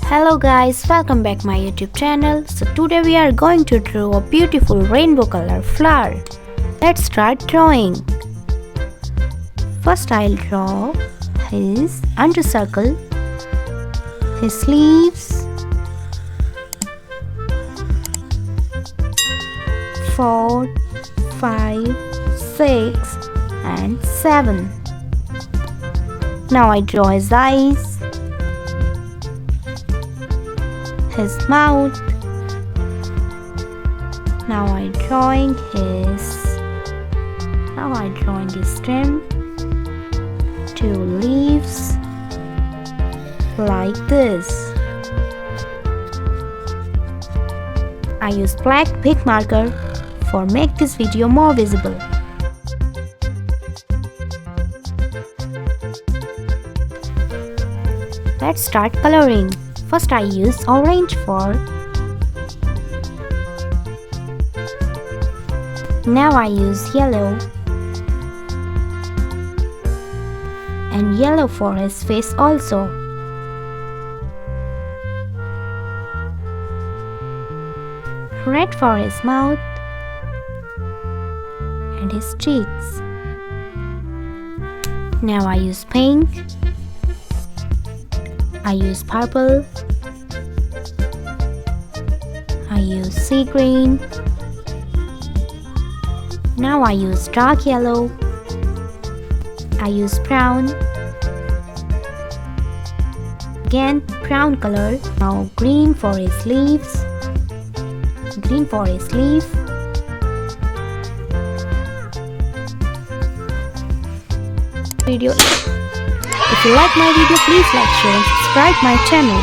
Hello guys, welcome back my YouTube channel. So today we are going to draw a beautiful rainbow color flower. Let's start drawing. First I'll draw his undercircle, his leaves, 4, 5, 6 and 7. Now I draw his eyes, his mouth. Now I drawing his stem, 2 leaves like this. I use black big marker for make this video more visible. Let's start coloring. First I use orange for. Now I use yellow. And yellow for his face also. Red for his mouth and his cheeks. Now I use pink. I use purple, I use sea green, now I use dark yellow, I use brown, again brown color, now green for his leaves, green for his leaf, video. If you like my video, please like, share and subscribe my channel.